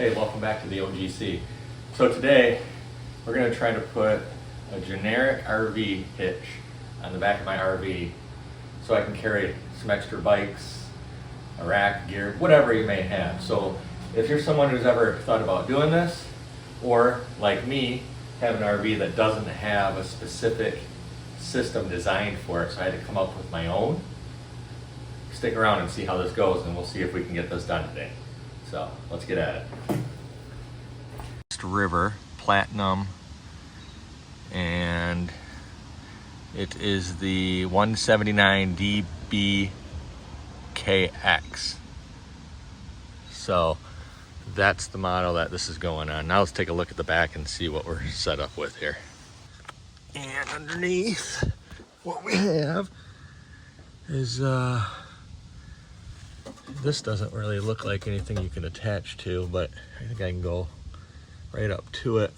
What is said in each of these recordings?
Hey, welcome back to the OGC. So today we're going to try to put a generic RV hitch on the back of my RV so I can carry some extra bikes, a rack, gear, whatever you may have. So if you're someone who's ever thought about doing this, or like me, have an RV that doesn't have a specific system designed for it, so I had to come up with my own, stick around and see how this goes, and we'll see if we can get this done today. So let's get at it. River Platinum, and it is the 179 DBKX. So that's the model that this is going on. Now let's take a look at the back and see what we're set up with here. And underneath, what we have is this doesn't really look like anything you can attach to, but I think I can go right up to it.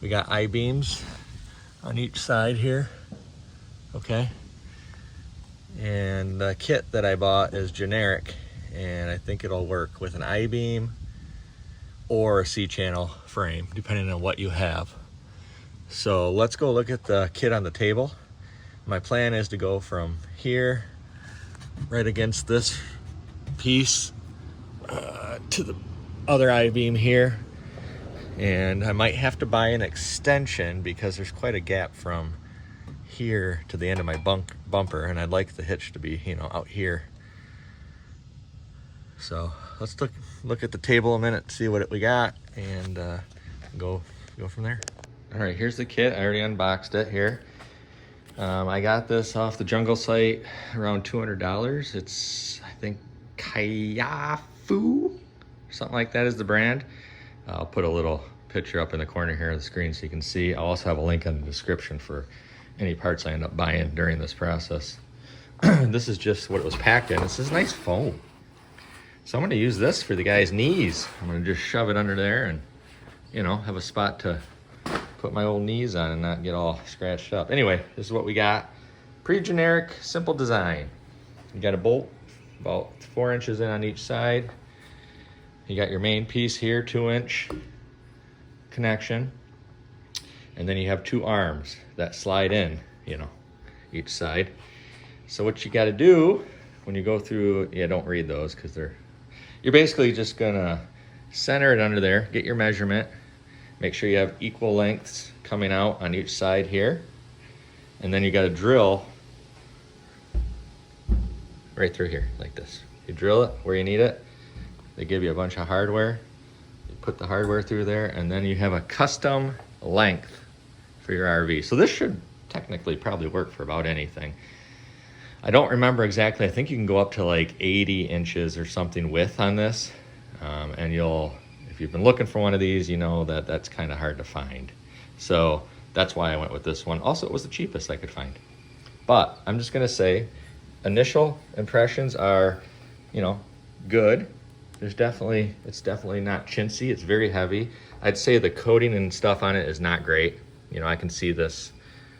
We got I-beams on each side here, okay? And the kit that I bought is generic, and I think it'll work with an I-beam or a C-channel frame, depending on what you have. So let's go look at the kit on the table. My plan is to go from here, right against this piece, to the other I-beam here. And I might have to buy an extension because there's quite a gap from here to the end of my bumper, and I'd like the hitch to be, you know, out here. So let's look at the table a minute, see what we got, and go from there. All right, here's the kit. I already unboxed it here. I got this off the Jungle site around $200. It's, I think, KUAFU, something like that is the brand. I'll put a little picture up in the corner here of the screen so you can see. I'll also have a link in the description for any parts I end up buying during this process. This is just what it was packed in. This is nice foam. So I'm gonna use this for the guy's knees. I'm gonna just shove it under there and, you know, have a spot to put my old knees on and not get all scratched up. Anyway, this is what we got. Pretty generic, simple design. You got a bolt about 4 inches in on each side. You got your main piece here, 2-inch connection. And then you have 2 arms that slide in, you know, each side. So what you got to do when you go through, yeah, don't read those because you're basically just gonna center it under there, get your measurement, make sure you have equal lengths coming out on each side here. And then you got to drill right through here like this. You drill it where you need it. They give you a bunch of hardware. You put the hardware through there, and then you have a custom length for your RV. So this should technically probably work for about anything. I don't remember exactly. I think you can go up to like 80 inches or something width on this. And if you've been looking for one of these, you know that that's kind of hard to find. So that's why I went with this one. Also, it was the cheapest I could find. But I'm just gonna say, initial impressions are, you know, good. It's definitely not chintzy. It's very heavy. I'd say the coating and stuff on it is not great. You know, I can see this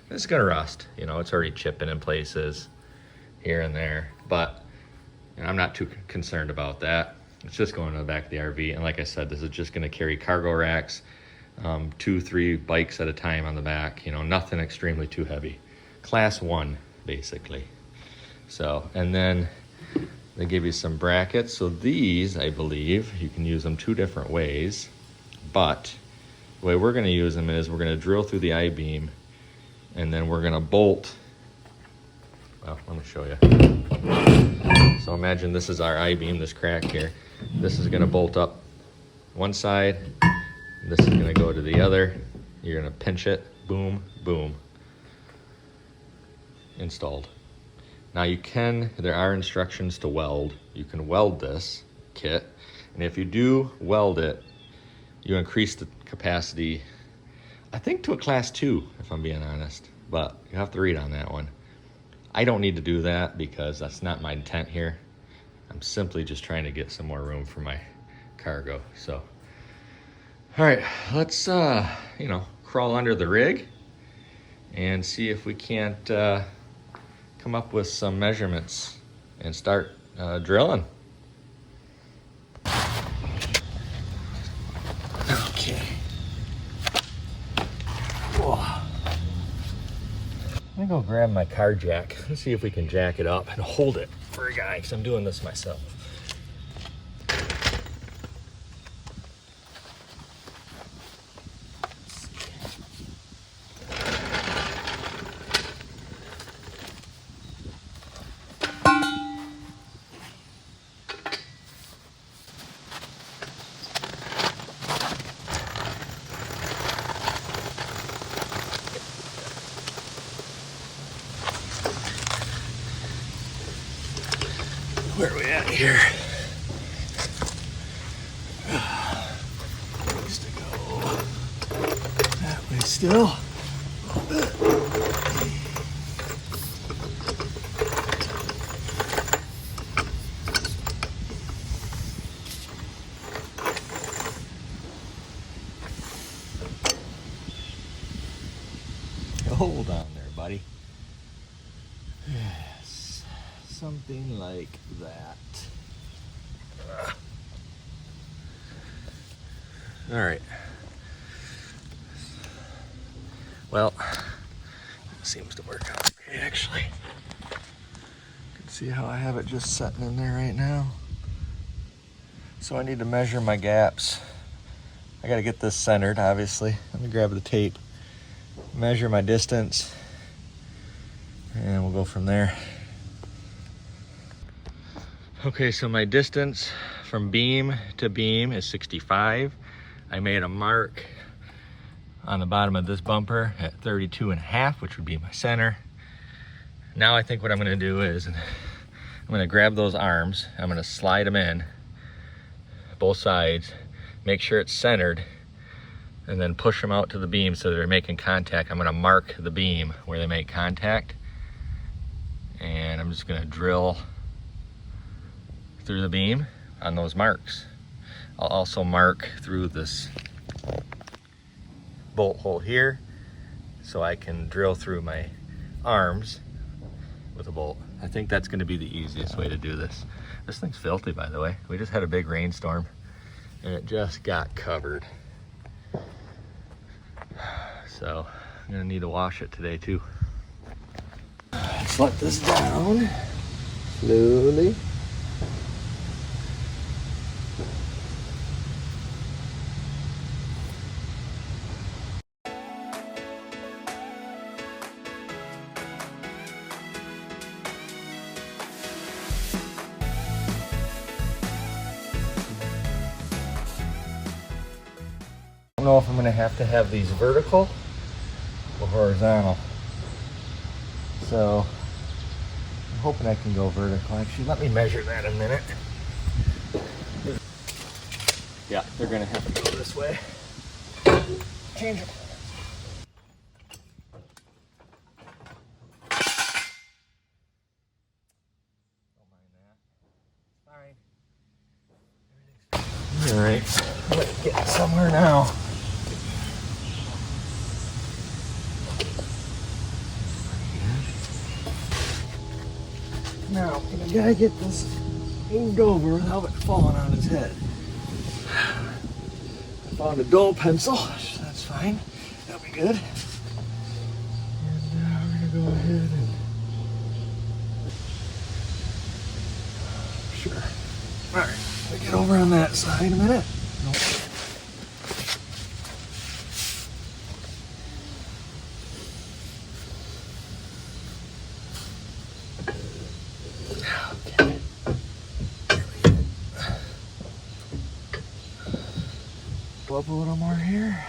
is gonna rust. You know, it's already chipping in places here and there, but you know, I'm not too concerned about that. It's just going to the back of the RV. And like I said, this is just gonna carry cargo racks, 2-3 bikes at a time on the back, you know, nothing extremely too heavy. Class 1, basically. So, and then they give you some brackets. So these, I believe, you can use them 2 different ways, but the way we're gonna use them is we're gonna drill through the I-beam, and then we're gonna bolt. Well, let me show you. So imagine this is our I-beam, this crack here. This is gonna bolt up one side, this is gonna go to the other. You're gonna pinch it, boom, boom. Installed. Now there are instructions to weld. You can weld this kit, and if you do weld it, you increase the capacity, I think to a class 2, if I'm being honest, but you have to read on that one. I don't need to do that because that's not my intent here. I'm simply just trying to get some more room for my cargo. So, all right, let's, you know, crawl under the rig and see if we can't come up with some measurements and start drilling. Okay. Whoa. I'm gonna go grab my car jack. Let's see if we can jack it up and hold it for a guy, because I'm doing this myself. Where are we at here? Needs to go that way still. A little bit. Hold on there, buddy. Yes, something like that. All right. Well, it seems to work out okay, actually. You can see how I have it just sitting in there right now. So I need to measure my gaps. I got to get this centered, obviously. Let me grab the tape, measure my distance, and we'll go from there. Okay, so my distance from beam to beam is 65. I made a mark on the bottom of this bumper at 32.5, which would be my center. Now I think what I'm gonna do is I'm gonna grab those arms, I'm gonna slide them in, both sides, make sure it's centered, and then push them out to the beam so they're making contact. I'm gonna mark the beam where they make contact, and I'm just gonna drill through the beam on those marks. I'll also mark through this bolt hole here so I can drill through my arms with a bolt. I think that's going to be the easiest way to do this. This thing's filthy, by the way. We just had a big rainstorm and it just got covered. So I'm going to need to wash it today too. Let's let this down slowly. I don't know if I'm going to have these vertical or horizontal. So I'm hoping I can go vertical. Actually, let me measure that a minute. Yeah, they're going to have to go this way. Change them. Don't mind that. Fine. All right, let's get somewhere now. Now, I gotta get this aimed over without it falling on his head. I found a dull pencil, so that's fine. That'll be good. And we're gonna go ahead and... Sure. Alright, let me get over on that side a minute. Nope. Up a little more here.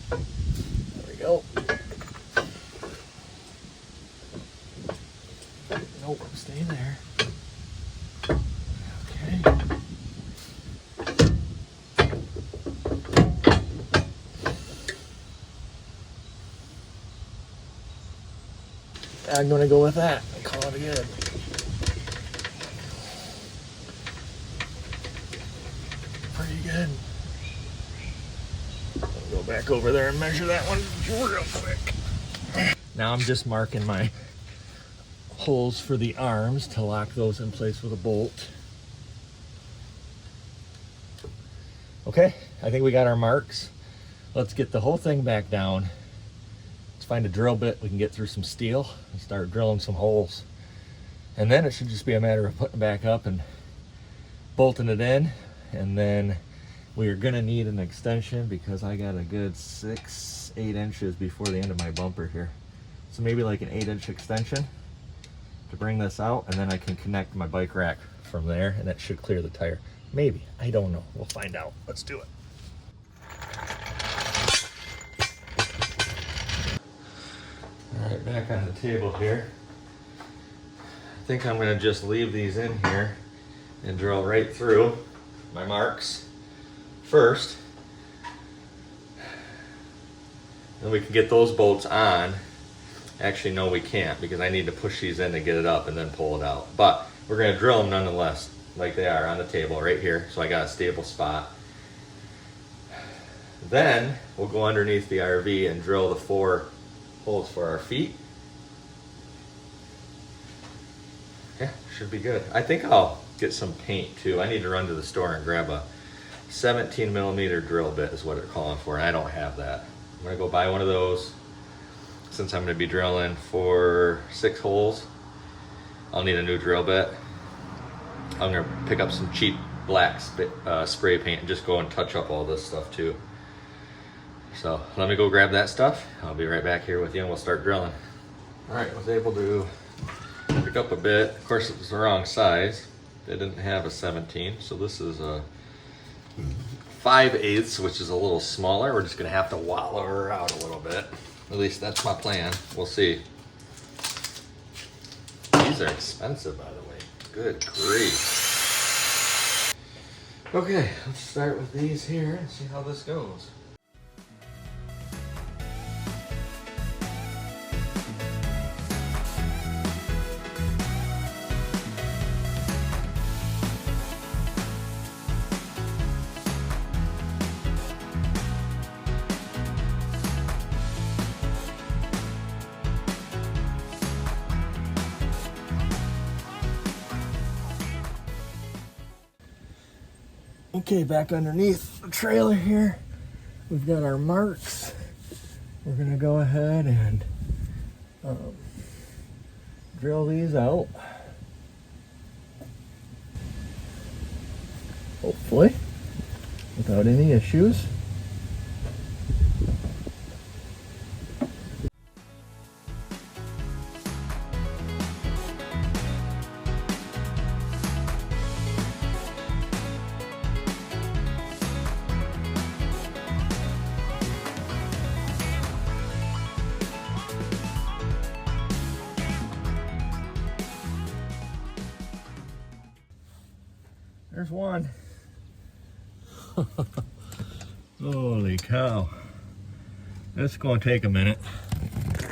There we go. Nope, stay there. Okay. I'm gonna go with that and call it good. Pretty good. Go back over there and measure that one real quick. Now I'm just marking my holes for the arms to lock those in place with a bolt. Okay, I think we got our marks. let's get the whole thing back down. Let's find a drill bit. We can get through some steel and start drilling some holes. And then it should just be a matter of putting it back up and bolting it in. And then we are gonna need an extension because I got a good 6-8 inches before the end of my bumper here. So maybe like an 8-inch extension to bring this out, and then I can connect my bike rack from there, and that should clear the tire. Maybe, I don't know, we'll find out. Let's do it. All right, back on the table here. I think I'm gonna just leave these in here and drill right through my marks first. Then we can get those bolts on. Actually, no, we can't, because I need to push these in to get it up and then pull it out. But we're gonna drill them nonetheless, like they are on the table right here. So I got a stable spot. Then we'll go underneath the RV and drill the 4 holes for our feet. Yeah, should be good. I think I'll get some paint too. I need to run to the store and grab a 17mm drill bit is what they're calling for. I don't have that. I'm gonna go buy one of those. Since I'm gonna be drilling for 6 holes, I'll need a new drill bit. I'm gonna pick up some cheap black spray paint and just go and touch up all this stuff too. So let me go grab that stuff. I'll be right back here with you and we'll start drilling. All right, I was able to pick up a bit. Of course, it was the wrong size. They didn't have a 17, so this is a 5/8, which is a little smaller. We're just gonna have to wallow her out a little bit. At least that's my plan. We'll see. These are expensive, by the way. Good grief. Okay, let's start with these here and see how this goes. Okay, back underneath the trailer here, we've got our marks. We're gonna go ahead and drill these out. Hopefully, without any issues. There's one. Holy cow. This is going to take a minute.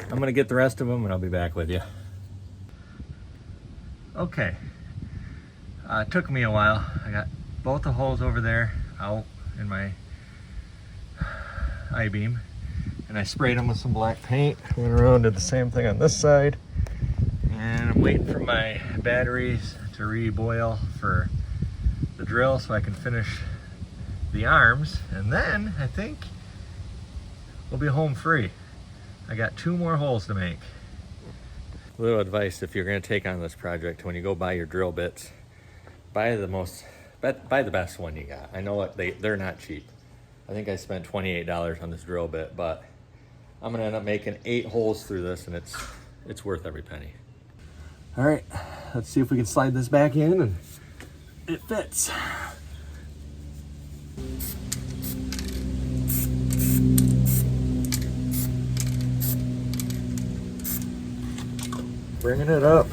I'm going to get the rest of them and I'll be back with you. Okay. It took me a while. I got both the holes over there out in my I-beam. And I sprayed them with some black paint. Went around, did the same thing on this side. And I'm waiting for my batteries to reboil for the drill so I can finish the arms, and then I think we'll be home free. I got 2 more holes to make. A little advice if you're going to take on this project: when you go buy your drill bits, buy the best one you got. I know they're not cheap. I think I spent $28 on this drill bit, but I'm going to end up making 8 holes through this, and it's worth every penny. All right, let's see if we can slide this back in and it fits. Bringing it up.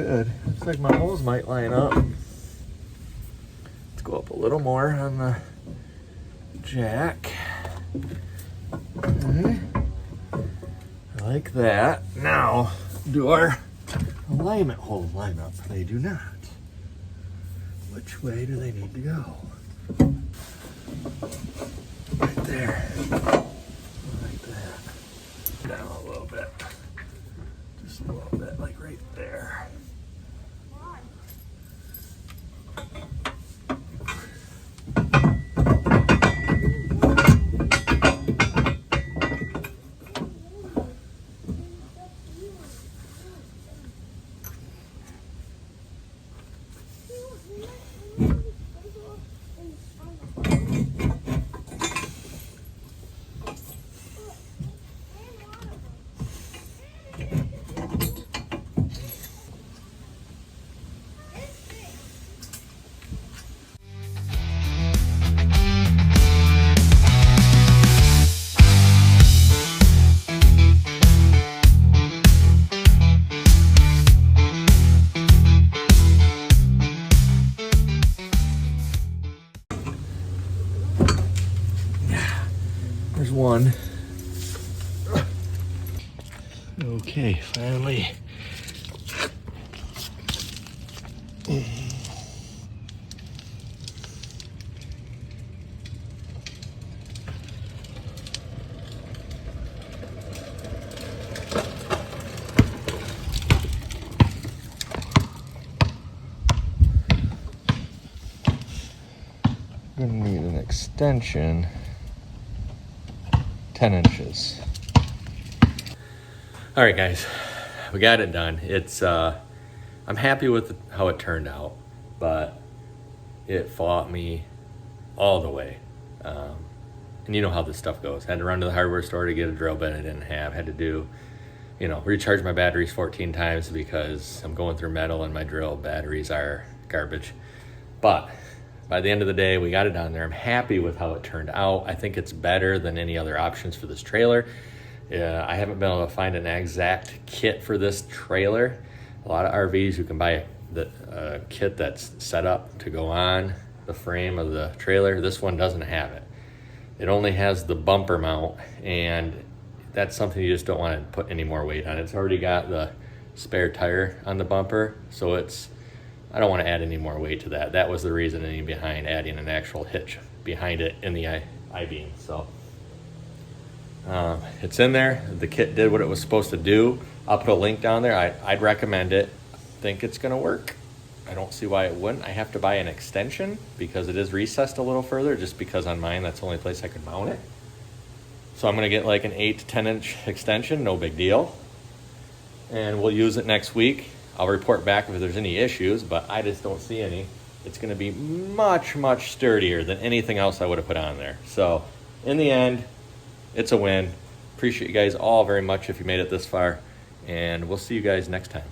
good. Looks like my hose might line up. Let's go up a little more on the jack. Okay. Like that. Now, do our alignment holes line up? They do not. Which way do they need to go? Right there. Like that. Down a little bit. Just a little bit, like right there. There's one. Okay, finally. Gonna need an extension. 10 inches. All right, guys, we got it done. It's I'm happy with how it turned out, but it fought me all the way. And you know how this stuff goes. Had to run to the hardware store to get a drill bit I didn't have. Had to do, recharge my batteries 14 times because I'm going through metal and my drill batteries are garbage. But by the end of the day, we got it on there. I'm happy with how it turned out. I think it's better than any other options for this trailer. I haven't been able to find an exact kit for this trailer. A lot of RVs, you can buy the kit that's set up to go on the frame of the trailer. This one doesn't have it. It only has the bumper mount, and that's something you just don't want to put any more weight on. It's already got the spare tire on the bumper, so I don't want to add any more weight to that. That was the reasoning behind adding an actual hitch behind it in the I-beam. So it's in there. The kit did what it was supposed to do. I'll put a link down there. I'd recommend it. Think it's gonna work. I don't see why it wouldn't. I have to buy an extension because it is recessed a little further, just because on mine, that's the only place I could mount it. So I'm gonna get like an 8 to 10 inch extension, no big deal. And we'll use it next week. I'll report back if there's any issues, but I just don't see any. It's gonna be much, much sturdier than anything else I would have put on there. So in the end, it's a win. Appreciate you guys all very much if you made it this far, and we'll see you guys next time.